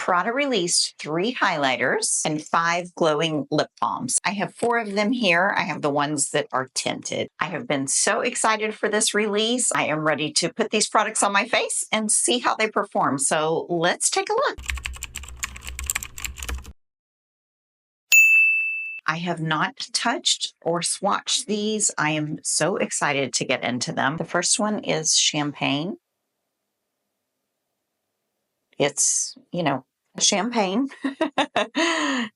Prada released 3 highlighters and 5 glowing lip balms. I have 4 of them here. I have the ones that are tinted. I have been so excited for this release. I am ready to put these products on my face and see how they perform. So let's take a look. I have not touched or swatched these. I am so excited to get into them. The first one is Champagne. It's, champagne.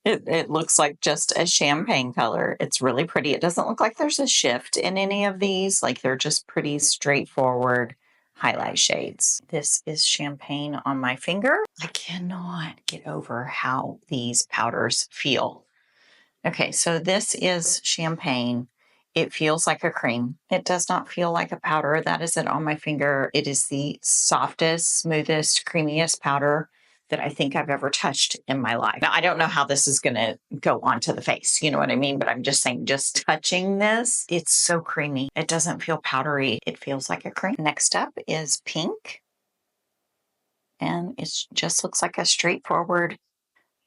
It looks like just a champagne color. It's really pretty. It doesn't look like there's a shift in any of these. Like they're just pretty straightforward highlight shades. This is Champagne on my finger. I cannot get over how these powders feel. Okay, so this is Champagne. It feels like a cream. It does not feel like a powder. That is it on my finger. It is the softest, smoothest, creamiest powder that I think I've ever touched in my life. Now, I don't know how this is going to go onto the face. You know what I mean? But I'm just saying, just touching this, it's so creamy. It doesn't feel powdery. It feels like a cream. Next up is Pink. And it just looks like a straightforward,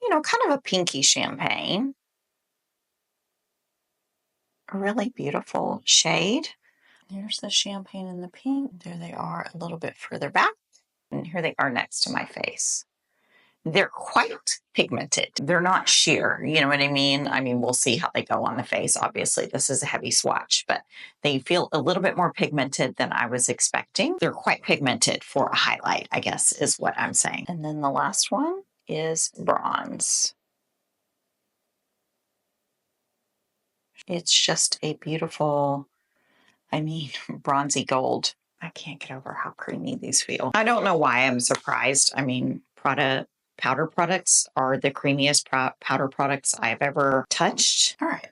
kind of a pinky champagne. A really beautiful shade. Here's the champagne and the pink. There they are a little bit further back. And here they are next to my face. They're quite pigmented. They're not sheer, you know what I mean? I mean, we'll see how they go on the face. Obviously, this is a heavy swatch, but they feel a little bit more pigmented than I was expecting. They're quite pigmented for a highlight, I guess, is what I'm saying. And then the last one is Bronze. It's just a beautiful, bronzy gold. I can't get over how creamy these feel. I don't know why I'm surprised. I mean, Prada powder products are the creamiest powder products I've ever touched. All right,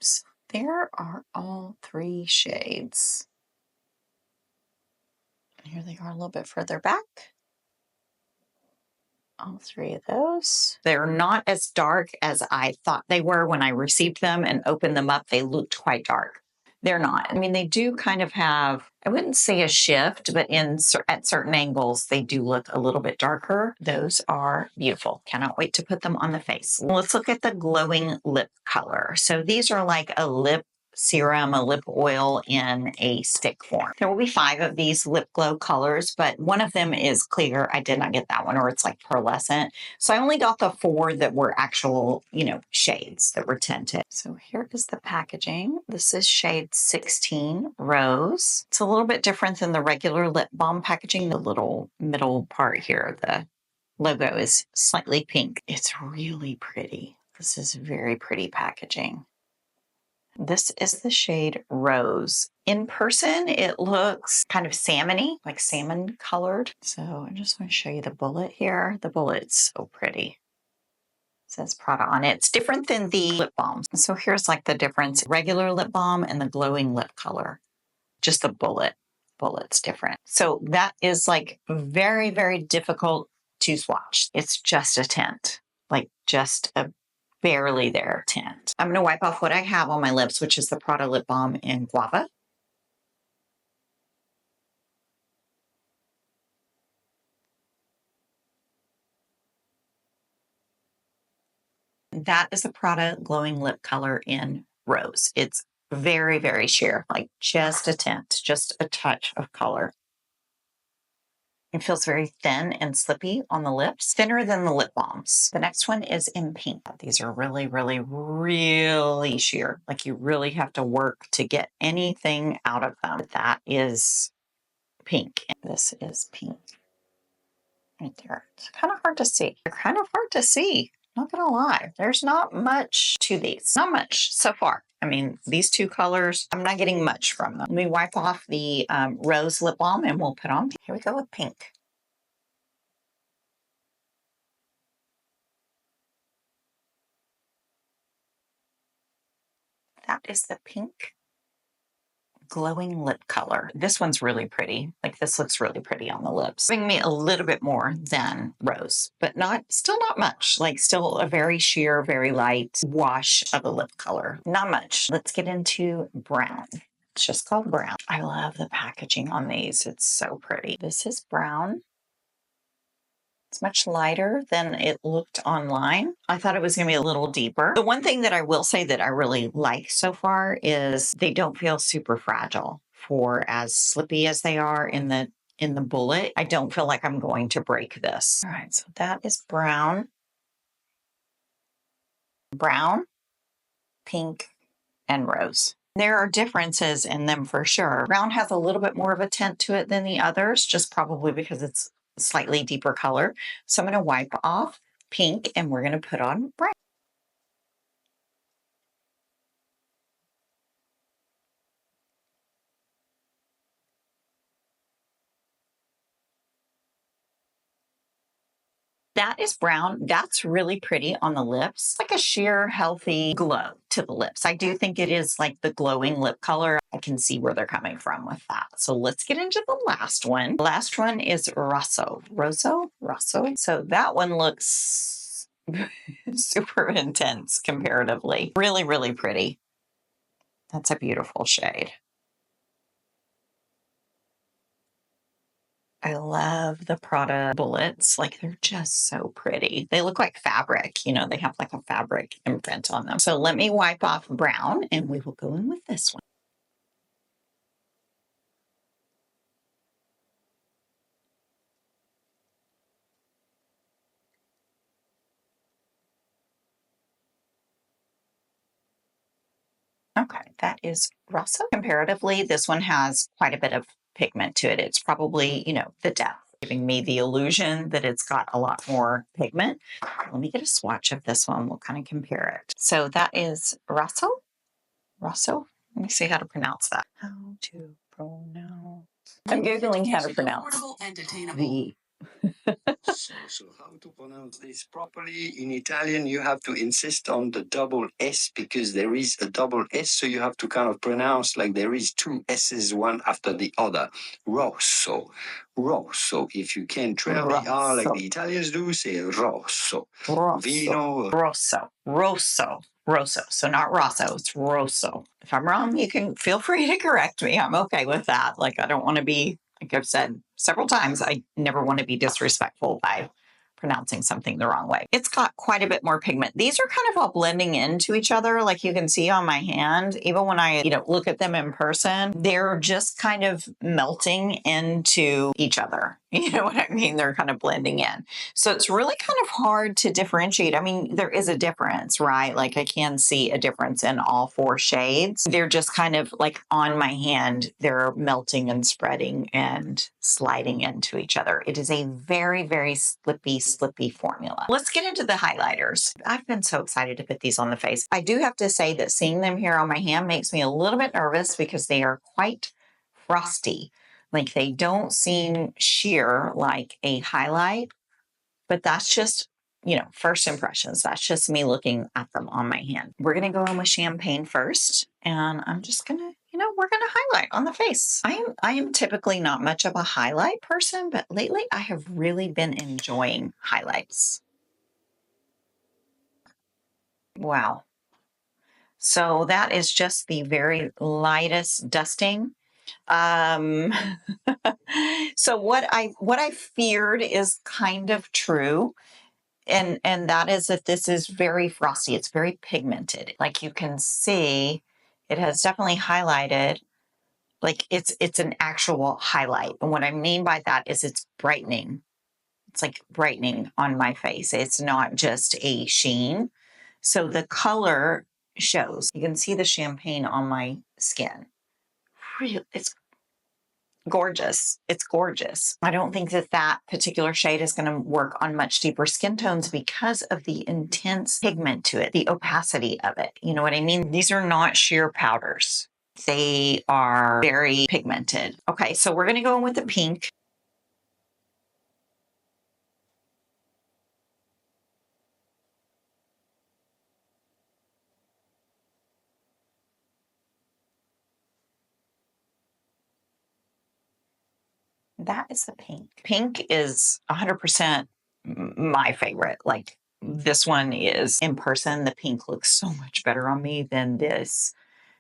so there are all 3 shades. Here they are a little bit further back. All 3 of those. They're not as dark as I thought they were when I received them and opened them up. They looked quite dark. They're not. I mean, they do kind of have, I wouldn't say a shift, but at certain angles, they do look a little bit darker. Those are beautiful. Cannot wait to put them on the face. Let's look at the glowing lip color. So these are like a lip serum, a lip oil in a stick form. There will be 5 of these lip glow colors, but one of them is clear. I did not get that one, or it's like pearlescent. So I only got the 4 that were actual, shades that were tinted. So here is the packaging. This is shade 16, Rose. It's a little bit different than the regular lip balm packaging. The little middle part here, the logo is slightly pink. It's really pretty. This is very pretty packaging. This is the shade Rose. In person, it looks kind of salmon-y, like salmon colored. So I just want to show you the bullet here. The bullet's so pretty. It says Prada on it. It's different than the lip balms. So here's like the difference. Regular lip balm and the glowing lip color. Just the bullet's different. So that is like very, very difficult to swatch. It's just a tint, like just a barely there tint. I'm going to wipe off what I have on my lips, which is the Prada lip balm in Guava. That is the Prada glowing lip color in Rose. It's very, very sheer, like just a tint, just a touch of color. It feels very thin and slippy on the lips, thinner than the lip balms. The next one is in Pink. These are really, really, really sheer. Like you really have to work to get anything out of them. That is Pink. This is Pink. Right there. It's kind of hard to see. They're kind of hard to see. Not gonna lie. There's not much to these. Not much so far. I mean, these 2 colors, I'm not getting much from them. Let me wipe off the Rose lip balm and we'll put on. Here we go with Pink. That is the Pink glowing lip color. This one's really pretty. Like this looks really pretty on the lips. Giving me a little bit more than Rose, but still not much. Like still a very sheer, very light wash of a lip color. Not much. Let's get into Brown. It's just called Brown. I love the packaging on these. It's so pretty. This is Brown. It's much lighter than it looked online. I thought it was going to be a little deeper. The one thing that I will say that I really like so far is they don't feel super fragile for as slippy as they are in the bullet. I don't feel like I'm going to break this. All right, so that is brown, pink, and rose. There are differences in them for sure. Brown has a little bit more of a tint to it than the others, just probably because it's a slightly deeper color. So I'm going to wipe off pink and we're going to put on brown. That is brown. That's really pretty on the lips. Like a sheer, healthy glow to the lips. I do think it is like the glowing lip color. I can see where they're coming from with that. So let's get into the last one. The last one is Rosso. Rosso? So that one looks super intense comparatively. Really, really pretty. That's a beautiful shade. I love the Prada bullets. Like, they're just so pretty. They look like fabric, you know, they have like a fabric imprint on them. So let me wipe off brown and we will go in with this one. Okay, that is Rosso. Comparatively, this one has quite a bit of pigment to it. It's probably, you know, the depth, giving me the illusion that it's got a lot more pigment. Let me get a swatch of this one. We'll kind of compare it. So that is Rosso. Rosso? Let me see how to pronounce that. How to pronounce. I'm Googling how to pronounce the. So how to pronounce this properly? In Italian, you have to insist on the double S because there is a double S, so you have to kind of pronounce like there is two S's, one after the other. Rosso. Rosso. If you can trail the R like the Italians do, say Rosso. Vino. Rosso. So not Rosso, it's Rosso. If I'm wrong, you can feel free to correct me. I'm okay with that. Like, I don't want to be, like I've said several times, I never want to be disrespectful by pronouncing something the wrong way. It's got quite a bit more pigment. These are kind of all blending into each other, like you can see on my hand. Even when I, look at them in person, they're just kind of melting into each other. You know what I mean? They're kind of blending in. So it's really kind of hard to differentiate. I mean, there is a difference, right? Like, I can see a difference in all four shades. They're just kind of like on my hand, they're melting and spreading and sliding into each other. It is a very, very slippy formula. Let's get into the highlighters. I've been so excited to put these on the face. I do have to say that seeing them here on my hand makes me a little bit nervous because they are quite frosty. Like, they don't seem sheer like a highlight, but that's just, first impressions. That's just me looking at them on my hand. We're going to go in with champagne first, and I'm just going to, we're going to highlight on the face. I am typically not much of a highlight person, but lately I have really been enjoying highlights. Wow. So that is just the very lightest dusting. So what I feared is kind of true. And that is that this is very frosty. It's very pigmented. Like, you can see, it has definitely highlighted. Like, it's an actual highlight. And what I mean by that is it's brightening. It's like brightening on my face. It's not just a sheen. So the color shows. You can see the champagne on my skin. Really, it's gorgeous. It's gorgeous. I don't think that particular shade is going to work on much deeper skin tones because of the intense pigment to it, the opacity of it. You know what I mean? These are not sheer powders. They are very pigmented. Okay, so we're going to go in with the pink. That is the pink. Pink is 100% my favorite. Like, this one is, in person, the pink looks so much better on me than this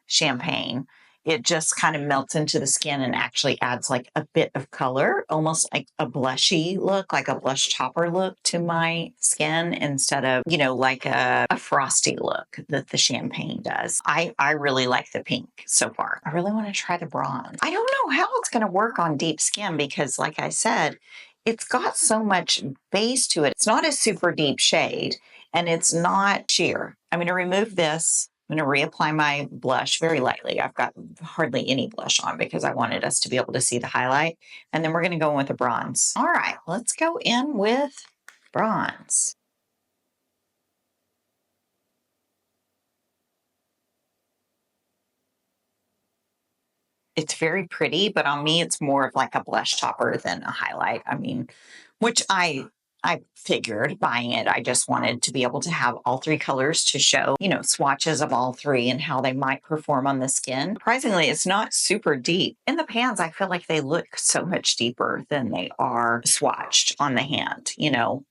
champagne. it just kind of melts into the skin and actually adds like a bit of color, almost like a blushy look, like a blush topper look to my skin instead of, you know, like a frosty look that the champagne does. I really like the pink so far. I really want to try the bronze. I don't know how it's going to work on deep skin because, like I said, it's got so much base to it. It's not a super deep shade and it's not sheer. I'm going to remove this. I'm going to reapply my blush very lightly. I've got hardly any blush on because I wanted us to be able to see the highlight. And then we're going to go in with the bronze. All right, let's go in with bronze. It's very pretty, but on me, it's more of like a blush topper than a highlight. I mean, which I figured buying it, I just wanted to be able to have all three colors to show, you know, swatches of all three and how they might perform on the skin. Surprisingly, it's not super deep. In the pans, I feel like they look so much deeper than they are swatched on the hand, you know.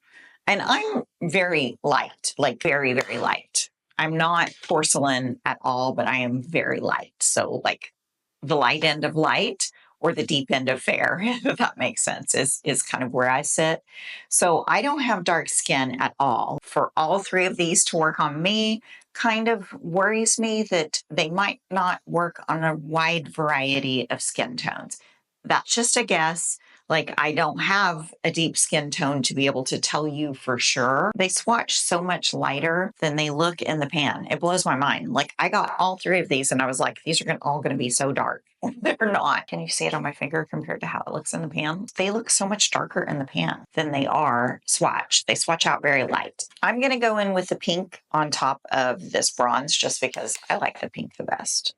And I'm very light, like very, very light. I'm not porcelain at all, but I am very light. So like the light end of light or the deep end of fair, if that makes sense, is kind of where I sit. So I don't have dark skin at all. For all three of these to work on me kind of worries me that they might not work on a wide variety of skin tones. That's just a guess. Like, I don't have a deep skin tone to be able to tell you for sure. They swatch so much lighter than they look in the pan. It blows my mind. Like, I got all three of these and I was like, these are all going to be so dark. They're not. Can you see it on my finger compared to how it looks in the pan? They look so much darker in the pan than they are swatched. They swatch out very light. I'm going to go in with the pink on top of this bronze just because I like the pink the best.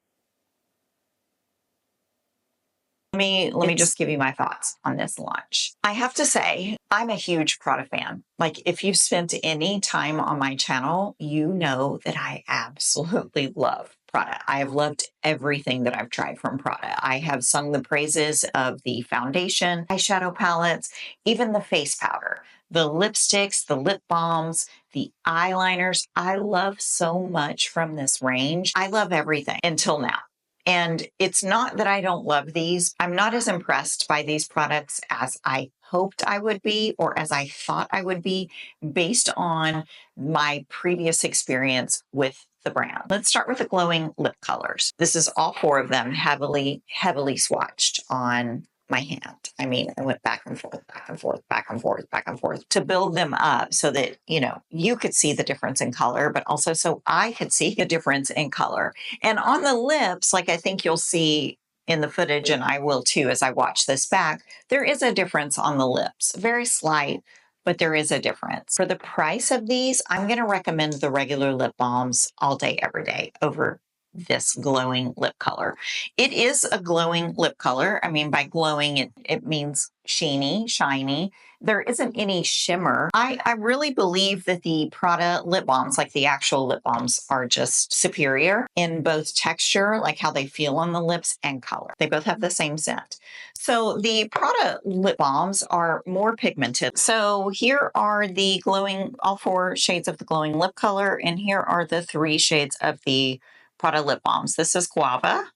Let me just give you my thoughts on this launch. I have to say, I'm a huge Prada fan. Like, if you've spent any time on my channel, you know that I absolutely love Prada. I have loved everything that I've tried from Prada. I have sung the praises of the foundation, eyeshadow palettes, even the face powder, the lipsticks, the lip balms, the eyeliners. I love so much from this range. I love everything until now. And it's not that I don't love these. I'm not as impressed by these products as I hoped I would be or as I thought I would be based on my previous experience with the brand. Let's start with the glowing lip colors. This is all four of them heavily, heavily swatched on my hand. I mean, I went back and forth, back and forth, back and forth, back and forth to build them up so that, you know, you could see the difference in color, but also so I could see a difference in color. And on the lips, like I think you'll see in the footage, and I will too as I watch this back, there is a difference on the lips, very slight, but there is a difference. For the price of these, I'm going to recommend the regular lip balms all day, every day over this glowing lip color. It is a glowing lip color. I mean, by glowing, it means sheeny, shiny. There isn't any shimmer. I really believe that the Prada lip balms, like the actual lip balms, are just superior in both texture, like how they feel on the lips, and color. They both have the same scent. So the Prada lip balms are more pigmented. So here are the glowing, all four shades of the glowing lip color, and here are the three shades of the Prada lip balms. This is Guava,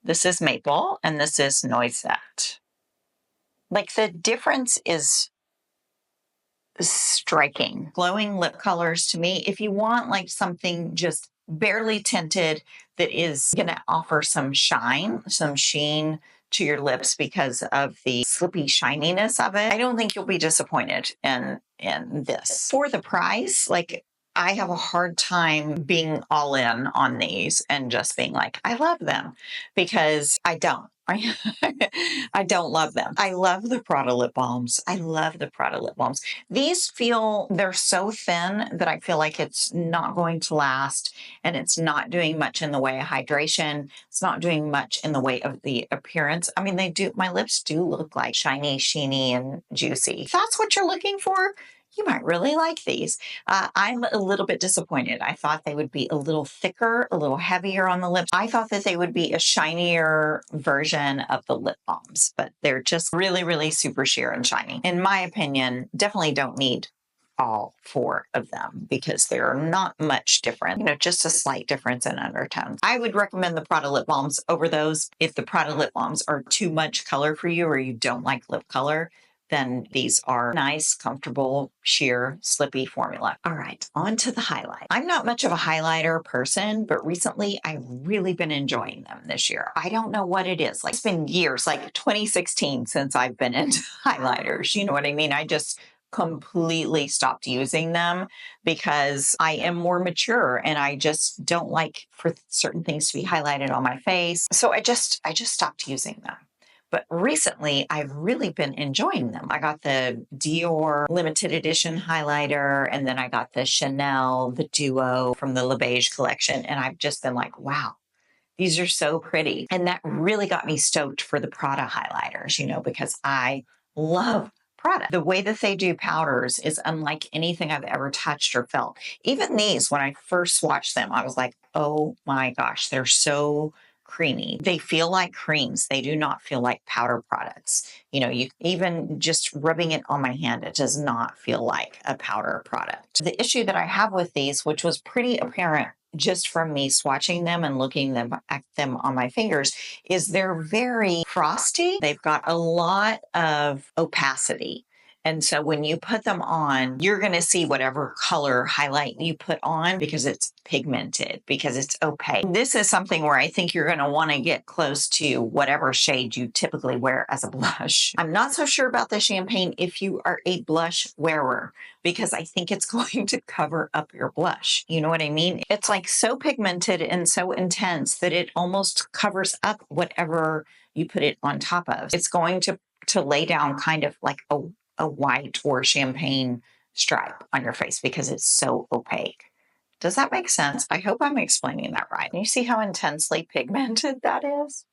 this is Maple, and this is Noisette. Like, the difference is striking. Glowing lip colors to me, if you want like something just barely tinted that is going to offer some shine, some sheen to your lips because of the slippy shininess of it, I don't think you'll be disappointed in this. For the price, like, I have a hard time being all in on these and just being like, I love them, because I don't. I don't love them. I love the Prada lip balms. I love the Prada lip balms. These feel, they're so thin that I feel like it's not going to last, and it's not doing much in the way of hydration. It's not doing much in the way of the appearance. I mean, my lips do look like shiny, sheeny, and juicy. If that's what you're looking for, you might really like these. I'm a little bit disappointed. I thought they would be a little thicker, a little heavier on the lips. I thought that they would be a shinier version of the lip balms, but they're just really, really super sheer and shiny. In my opinion, definitely don't need all 4 of them because they're not much different, you know, just a slight difference in undertones. I would recommend the Prada lip balms over those. If the Prada lip balms are too much color for you or you don't like lip color, then these are nice, comfortable, sheer, slippy formula. All right, on to the highlight. I'm not much of a highlighter person, but recently I've really been enjoying them this year. I don't know what it is. Like, it's been years, like 2016 since I've been into highlighters. You know what I mean? I just completely stopped using them because I am more mature and I just don't like for certain things to be highlighted on my face. So I just stopped using them. But recently, I've really been enjoying them. I got the Dior limited edition highlighter, and then I got the Chanel, the Duo from the Le Beige collection. And I've just been like, wow, these are so pretty. And that really got me stoked for the Prada highlighters, you know, because I love Prada. The way that they do powders is unlike anything I've ever touched or felt. Even these, when I first swatched them, I was like, oh my gosh, they're so creamy. They feel like creams. They do not feel like powder products. You know, you even just rubbing it on my hand, it does not feel like a powder product. The issue that I have with these, which was pretty apparent just from me swatching them and looking at them on my fingers, is they're very frosty. They've got a lot of opacity. And so when you put them on, you're going to see whatever color highlight you put on because it's pigmented, because it's opaque. This is something where I think you're going to want to get close to whatever shade you typically wear as a blush. I'm not so sure about the champagne if you are a blush wearer, because I think it's going to cover up your blush. You know what I mean? It's like so pigmented and so intense that it almost covers up whatever you put it on top of. It's going to lay down kind of like a white or champagne stripe on your face because it's so opaque. Does that make sense? I hope I'm explaining that right. You see how intensely pigmented that is?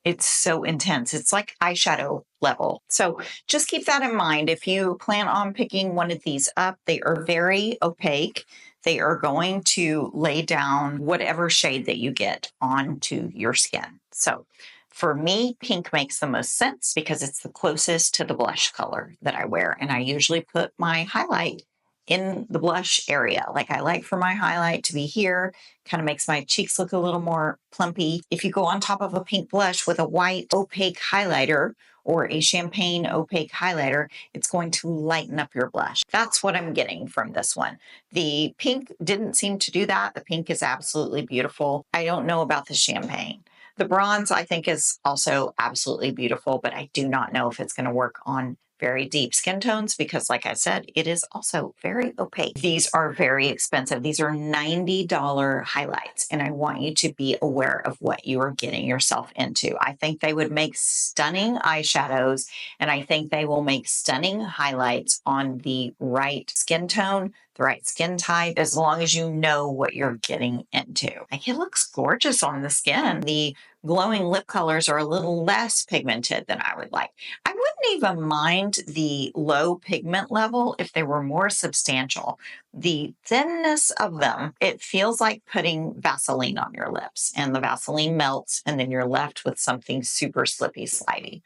It's so intense. It's like eyeshadow level. So just keep that in mind. If you plan on picking one of these up, they are very opaque. They are going to lay down whatever shade that you get onto your skin. So for me, pink makes the most sense because it's the closest to the blush color that I wear. And I usually put my highlight in the blush area. Like, I like for my highlight to be here, kind of makes my cheeks look a little more plumpy. If you go on top of a pink blush with a white opaque highlighter or a champagne opaque highlighter, it's going to lighten up your blush. That's what I'm getting from this one. The pink didn't seem to do that. The pink is absolutely beautiful. I don't know about the champagne. The bronze, I think, is also absolutely beautiful, but I do not know if it's going to work on very deep skin tones because, like I said, it is also very opaque. These are very expensive. These are $90 highlights, and I want you to be aware of what you are getting yourself into. I think they would make stunning eyeshadows, and I think they will make stunning highlights on the right skin tone, the right skin type, as long as you know what you're getting into. Like, it looks gorgeous on the skin. The glowing lip colors are a little less pigmented than I would like. I wouldn't even mind the low pigment level if they were more substantial. The thinness of them, it feels like putting Vaseline on your lips, and the Vaseline melts, and then you're left with something super slippy, slidey.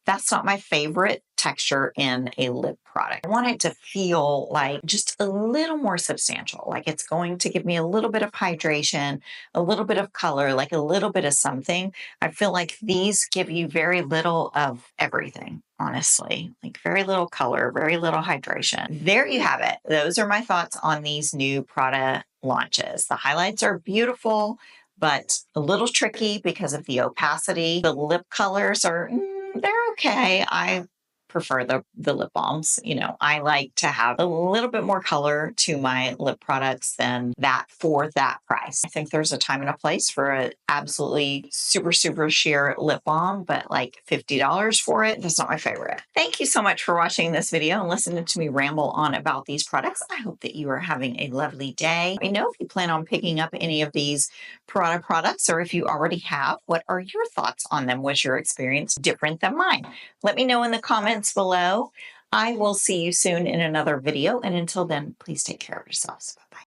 That's not my favorite texture in a lip product. I want it to feel like just a little more substantial, like it's going to give me a little bit of hydration, a little bit of color, like a little bit of something. I feel like these give you very little of everything, honestly, like very little color, very little hydration. There you have it. Those are my thoughts on these new Prada launches. The highlights are beautiful, but a little tricky because of the opacity. The lip colors are they're okay. I prefer the lip balms. You know, I like to have a little bit more color to my lip products than that for that price. I think there's a time and a place for an absolutely super, super sheer lip balm, but like $50 for it, that's not my favorite. Thank you so much for watching this video and listening to me ramble on about these products. I hope that you are having a lovely day. Let me know if you plan on picking up any of these Prada products, or if you already have, what are your thoughts on them? Was your experience different than mine? Let me know in the comments below. I will see you soon in another video. And until then, please take care of yourselves. Bye-bye.